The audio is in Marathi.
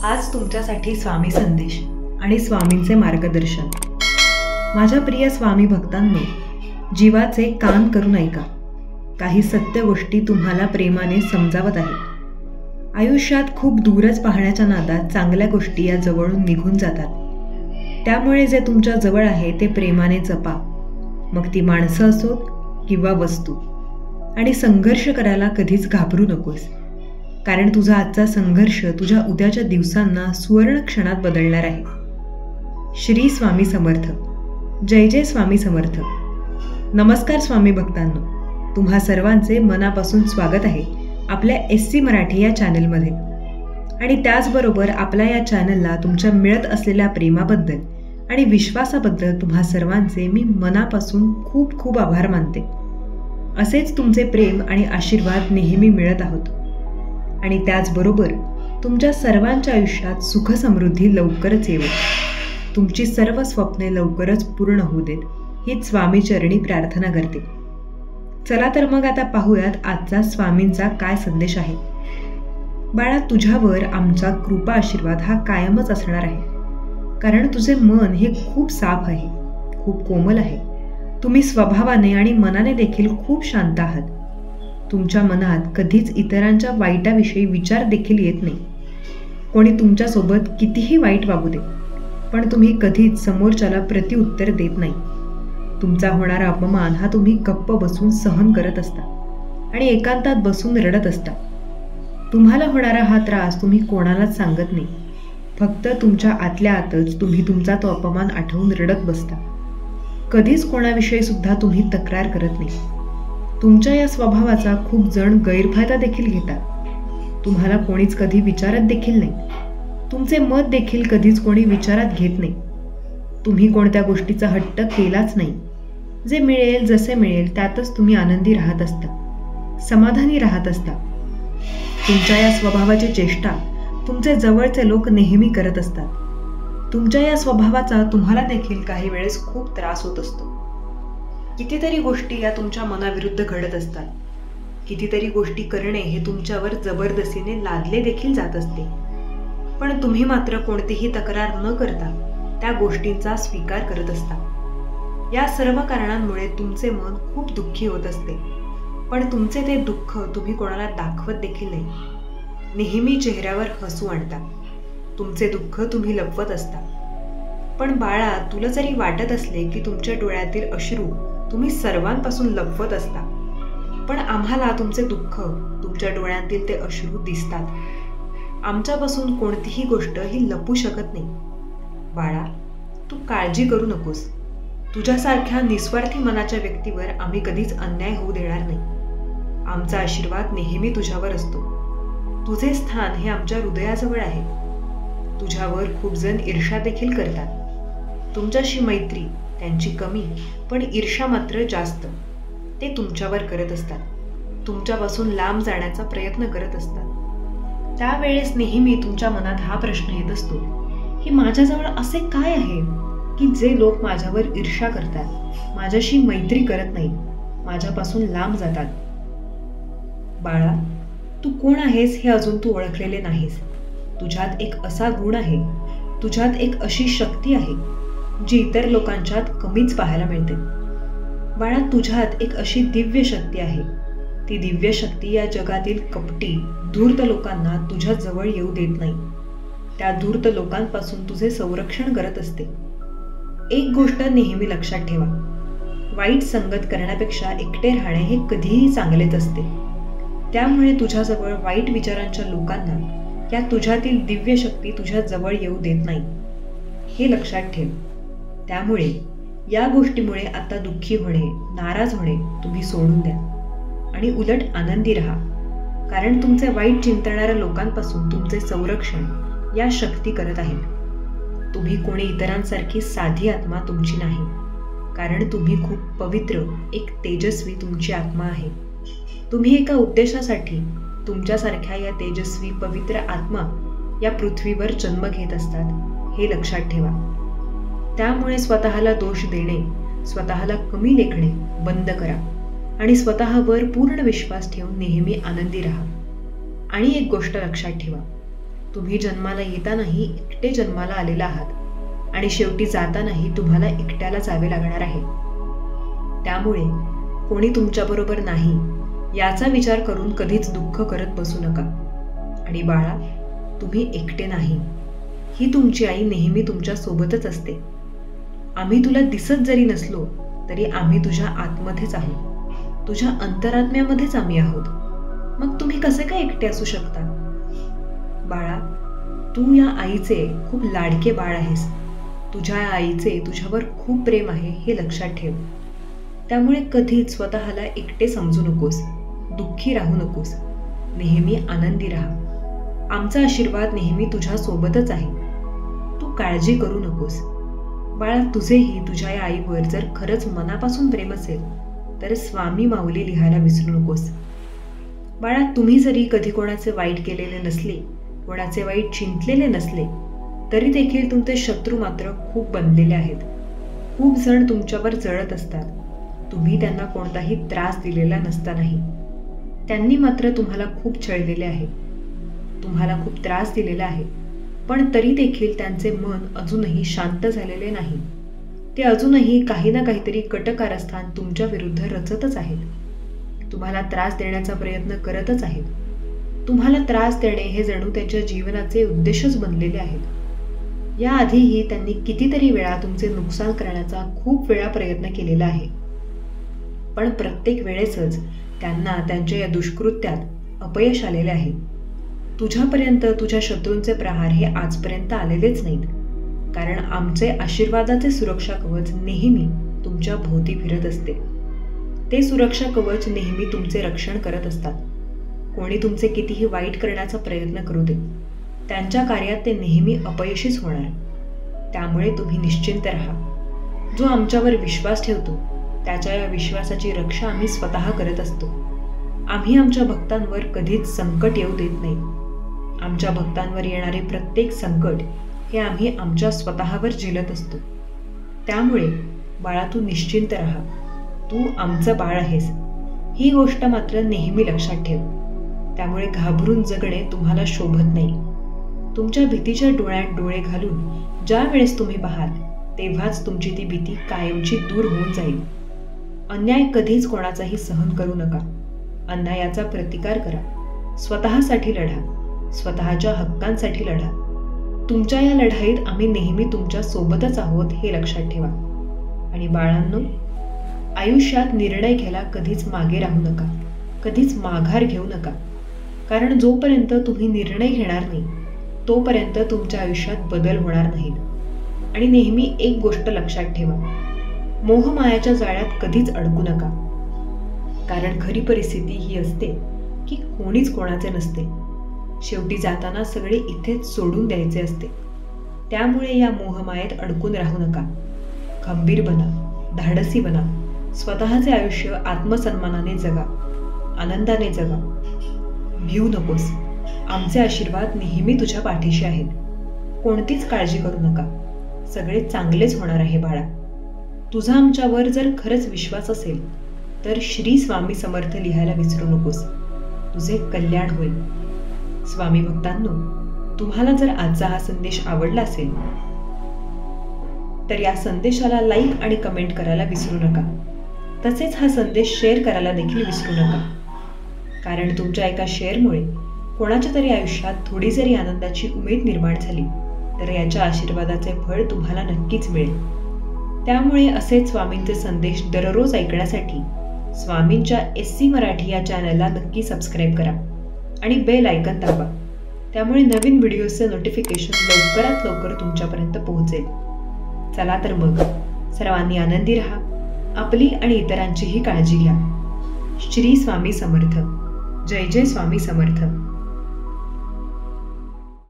आज तुमच्यासाठी स्वामी संदेश आणि स्वामींचे मार्गदर्शन। माझ्या प्रिय स्वामी भक्तांनो, जीवाचे कान करून ऐका। काही सत्य गोष्टी तुम्हाला प्रेमाने समजावत आहे। आयुष्यात खूप दूरच पाहण्याच्या नादात चांगल्या गोष्टी या जवळून निघून जातात। त्यामुळे जे तुमच्या जवळ आहे ते प्रेमाने जपा, मग ती माणसं असोत किंवा वस्तू। आणि संघर्ष करायला कधीच घाबरू नकोस, कारण तुझा आजचा संघर्ष तुझ्या उद्याच्या दिवसांना सुवर्ण क्षणात बदलणार आहे। श्री स्वामी समर्थ। जय जय स्वामी समर्थ। नमस्कार स्वामी भक्तांनो, तुम्हा सर्वांचे मनापासून स्वागत आहे आपल्या SC मराठी या चॅनलमध्ये। आणि त्याचबरोबर आपल्या या चॅनलला तुमच्या मिळत असलेल्या प्रेमाबद्दल आणि विश्वासाबद्दल तुम्हा सर्वांचे मी मनापासून खूप खूप आभार मानते। असेच तुमचे प्रेम आणि आशीर्वाद नेहमी मिळत आहोत। आणि त्याचबरोबर तुमच्या सर्वांच्या आयुष्यात सुख समृद्धी लवकरच येवो, तुमची सर्व स्वप्ने लवकरच पूर्ण होऊ देत, हीच स्वामी चरणी प्रार्थना करते। चला तर मग आता पाहूयात आजचा स्वामींचा काय संदेश आहे। बाळा, तुझ्यावर आमचा कृपा आशीर्वाद हा कायमच असणार आहे, कारण तुझे मन हे खूप साफ आहे, खूप कोमल आहे। तुम्ही स्वभावाने आणि मनाने देखील खूप शांत आहात। तुमच्या मनात कधीच इतरांच्या वाईटाविषयी विचार देखील येत नाही। कोणी तुमच्यासोबत कितीही वाईट वागू दे, पण तुम्ही कधीच समोरच्याला प्रत्युत्तर देत नाही। तुमचा होणारा अपमान हा तुम्ही गप्प बसून सहन करत असता आणि एकांतात बसून रडत असता। तुम्हाला होणारा हा त्रास तुम्ही कोणालाच सांगत नाही, फक्त तुमच्या आतल्या आतच तुम्ही तुमचा तो अपमान आठवून रडत बसता। कधीच कोणाविषयी सुद्धा तुम्ही तक्रार करत नाही। तुमच्या या स्वभावाचा खूप जण गैरफायदा देखील घेतात। तुम्हाला कोणीच कधी विचारत देखील नाही। तुमचे मत देखील कधीच कोणी विचारात घेत नाही। तुम्ही कोणत्या गोष्टीचा हट्ट केलाच नाही। जे मिळेल जसे मिळेल त्यातच तुम्ही आनंदी राहत असता, समाधानी राहत असता। तुमच्या या स्वभावाची चेष्टा तुमचे जवळचे लोक नेहमी करत असतात। तुमच्या या स्वभावाचा तुम्हाला देखील काही वेळेस खूप त्रास होत असतो। कितीतरी गोष्टी या तुमच्या मनाविरुद्ध घडत असतात। कितीतरी गोष्टी करणे हे तुमच्यावर जबरदस्तीने लादले देखील जात असते, पण तुम्ही मात्र कोणतीही तक्रार न करता त्या गोष्टींचा स्वीकार करत असता। या सर्व कारणांमुळे तुमचे मन खूप दुःखी होत असते, पण तुमचे ते दुःख तुम्ही कोणाला दाखवत देखील नाही। नेहमी चेहऱ्यावर हसू आणता, तुमचे दुःख तुम्ही लपवत असता। पण बाळा, तुला जरी वाटत असले की तुमच्या डोळ्यातील अश्रू तुम्ही सर्वांपासून लपवत असता, पण आम्हाला तुमचे दुःख, तुमच्या डोळ्यांतील ते अश्रू दिसतात। आमच्यापासून कोणतीही गोष्ट ही लपू शकत नाही। बाळा, तू काळजी करू नकोस। तुझ्यासारख्या निस्वार्थी मनाच्या व्यक्तीवर आम्ही कधीच अन्याय होऊ देणार नाही। आमचा आशीर्वाद नेहमी तुझ्यावर असतो। तुझे स्थान हे आमच्या हृदयाजवळ आहे। तुझ्यावर खूप जण ईर्ष्या देखील करतात। तुमच्याशी मैत्री त्यांची कमी, पण ईर्ष्या मात्र जास्त। ते तुमच्यावर करत असतात, तुमच्यापासून लांब जाण्याचा प्रयत्न करत असतात। त्यावेळेस नेहमी तुमच्या मनात हा प्रश्न येत असतो की माझ्याजवळ असे काय आहे की जे लोक माझ्यावर ईर्ष्या करतात, माझ्याशी मैत्री करत नाहीत, माझ्यापासून लांब जातात। बाळा, तू कोण आहेस हे अजून तू ओळखलेले नाहीस। तुझ्यात एक असा गुण आहे, तुझ्यात एक अशी शक्ती आहे जी इतर लोकांच्यात कमीच पाहायला मिळते। बाळा, तुझ्यात एक अशी दिव्य शक्ती आहे। ती दिव्य शक्ती या जगातील कपटी, धूर्त लोकांना तुझ्या जवळ येऊ देत नाही। त्या धूर्त लोकांपासून तुझे संरक्षण करत असते। एक गोष्ट नेहमी लक्षात ठेवा, वाईट संगत करण्यापेक्षा एकटे राहणे हे कधीही चांगलेच असते। त्यामुळे तुझ्याजवळ वाईट विचारांच्या लोकांना या तुझ्यातील दिव्य शक्ती तुझ्या जवळ येऊ देत नाही, हे लक्षात ठेव। त्यामुळे या गोष्टीमुळे आता दुःखी होणे, नाराज होणे तुम्ही सोडून द्या आणि उलट आनंदी राहा, कारण तुमचे वाईट चिंतणाऱ्या लोकांपासून तुमचे संरक्षण या शक्ती करत आहेत। तुम्ही कोणी इतरांसारखी साधी आत्मा तुमची नाही, कारण तुम्ही खूप पवित्र, एक तेजस्वी तुमची आत्मा आहे। तुम्ही एका उद्देशासाठी तुमच्यासारख्या या तेजस्वी पवित्र आत्मा या पृथ्वीवर जन्म घेत असतात, हे लक्षात ठेवा। त्यामुळे स्वतःला दोष देणे, स्वतःला कमी लेखणे बंद करा आणि स्वतःवर पूर्ण विश्वास ठेवून नेहमी आनंदी राहा। आणि एक गोष्ट लक्षात ठेवा, तुम्ही जन्माला येतानाही एकटे जन्माला आलेला आहात आणि शेवटी जातानाही तुम्हाला एकट्याला जावे लागणार आहे. त्यामुळे कोणी तुमच्याबरोबर नाही याचा विचार करून कधीच दुःख करत बसू नका. आणि बाळा, तुम्ही एकटे नाही. ही तुमची आई नेहमी तुमच्या सोबतच असते. आम्ही तुला दिसत जरी नसलो तरी आम्ही तुझ्या आतमध्येच आहोत. तुझ्या अंतरात्म्यामध्येच आम्ही आहोत. मग तुम्ही कसे काय एकटे असू शकता? बाळा, तू या आईचे खूप लाडके बाळ आहेस. तुझ्या आईचे तुझ्यावर खूप प्रेम आहे हे लक्षात ठेव. त्यामुळे कधीच स्वतःला एकटे समजू नकोस, दुःखी राहू नकोस. नेहमी आनंदी राहा. आमचा आशीर्वाद नेहमी तुझ्या सोबतच आहे. तू काळजी करू नकोस. बाळा, तुझेही तुझ्या या आईवर जर खरंच मनापासून प्रेम असेल तर स्वामी माऊली लिहायला विसरू नकोस. बाळा, तुम्ही जरी कधी कोणाचे वाईट केलेले नसले, कोणाचे वाईट चिंतलेले नसले, तरी देखील तुमचे शत्रू मात्र खूप बनलेले आहेत. खूप जण तुमच्यावर जळत असतात. तुम्ही त्यांना कोणताही त्रास दिलेला नसतानाही त्यांनी मात्र तुम्हाला खूप छळलेले आहे, तुम्हाला खूप त्रास दिलेला आहे. पण तरी देखील त्यांचे मन अजूनही शांत झालेले नाही. ते अजूनही काही ना काहीतरी कटकारस्थान तुमच्या विरुद्ध रचतच आहेत. तुम्हाला त्रास देण्याचा प्रयत्न करतच आहेत. तुम्हाला त्रास देणे हे जणू त्यांच्या जीवनाचे उद्देशच बनलेले आहेत. याआधीही त्यांनी कितीतरी वेळा तुमचे नुकसान करण्याचा खूप वेळा प्रयत्न केलेला आहे. पण प्रत्येक वेळेसच त्यांना त्यांच्या या दुष्कृत्यात अपयश आलेले आहे. तुझ्यापर्यंत तुझ्या शत्रूंचे प्रहार हे आजपर्यंत आलेलेच नाहीत, कारण आमचे आशीर्वादाचे सुरक्षा कवच नेहमी तुमच्या भोवती फिरत असते. ते सुरक्षा कवच नेहमी तुमचे रक्षण करत असतात. कोणी तुमचे कितीही वाईट करण्याचा प्रयत्न करू दे, त्यांच्या कार्यात ते नेहमी अपयशीच होणार. त्यामुळे तुम्ही निश्चिंत राहा. जो आमच्यावर विश्वास ठेवतो त्याच्या या विश्वासाची रक्षा आम्ही स्वतः करत असतो. आम्ही आमच्या भक्तांवर कधीच संकट येऊ देत नाही. आमच्या भक्तांवर येणारे प्रत्येक संकट हे आम्ही आमच्या स्वतःवर झेलत असतो. त्यामुळे बाळा, तू निश्चिंत राहा. तू आमचं बाळ आहेस, ही गोष्ट मात्र नेहमी लक्षात ठेव. त्यामुळे घाबरून जगणे तुम्हाला शोभत नाही. तुमच्या भीतीच्या डोळ्यात डोळे घालून ज्या वेळेस तुम्ही पाहाल तेव्हाच तुमची ती भीती कायमची दूर होऊन जाईल. अन्याय कधीच कोणाचाही सहन करू नका. अन्यायाचा प्रतिकार करा. स्वतःसाठी लढा. स्वतःच्या हक्कांसाठी लढा. तुमच्या या लढाईत आम्ही नेहमी तुमच्या सोबतच आहोत हे लक्षात ठेवा. आणि बाळांनो, आयुष्यात निर्णय घ्यायला कधीच मागे राहू नका, कधीच माघार घेऊ नका. कारण जोपर्यंत तुम्ही निर्णय घेणार नाही तोपर्यंत तुमच्या आयुष्यात बदल होणार नाहीत. आणि नेहमी एक गोष्ट लक्षात ठेवा, मोहमायाच्या जाळ्यात कधीच अडकू नका. कारण खरी परिस्थिती ही असते की कोणीच कोणाचे नसते. शेवटी जाताना सगळे इथेच सोडून द्यायचे असते. त्यामुळे या मोहमायेत अडकून राहू नका. खंबीर बना, धाडसी बना. स्वतःचे आयुष्य आत्मसन्मानाने जगा, आनंदाने जगा. भिवू नकोस. आमचे आशीर्वाद नेहमी तुझ्या पाठीशी आहेत. कोणतीच काळजी करू नका. सगळे चांगलेच होणार आहे बाळा. तुझा आमच्यावर जर खरंच विश्वास असेल तर श्री स्वामी समर्थ लिहायला विसरू नकोस. तुझे कल्याण होईल. स्वामी भक्तांनो, तुम्हाला जर आजचा हा संदेश आवडला असेल तर या संदेशाला लाईक आणि कमेंट करायला विसरू नका. तसेच हा संदेश शेअर करायला देखील विसरू नका. कारण तुमच्या एका शेअरमुळे कोणाच्या तरी आयुष्यात थोडी जरी आनंदाची उमेद निर्माण झाली तर याच्या आशीर्वादाचे फळ तुम्हाला नक्कीच मिळेल. त्यामुळे असेच स्वामींचे संदेश दररोज ऐकण्यासाठी स्वामींच्या SC मराठी या चॅनलला नक्की सबस्क्राईब करा आणि बेल आयकॉन दाबा. त्यामुळे नवीन व्हिडिओचे नोटिफिकेशन लवकरात लवकर तुमच्यापर्यंत पोहोचेल. चला तर मग सर्वांनी आनंदी राहा. आपली आणि इतरांचीही काळजी घ्या. श्री स्वामी समर्थ. जय जय स्वामी समर्थ.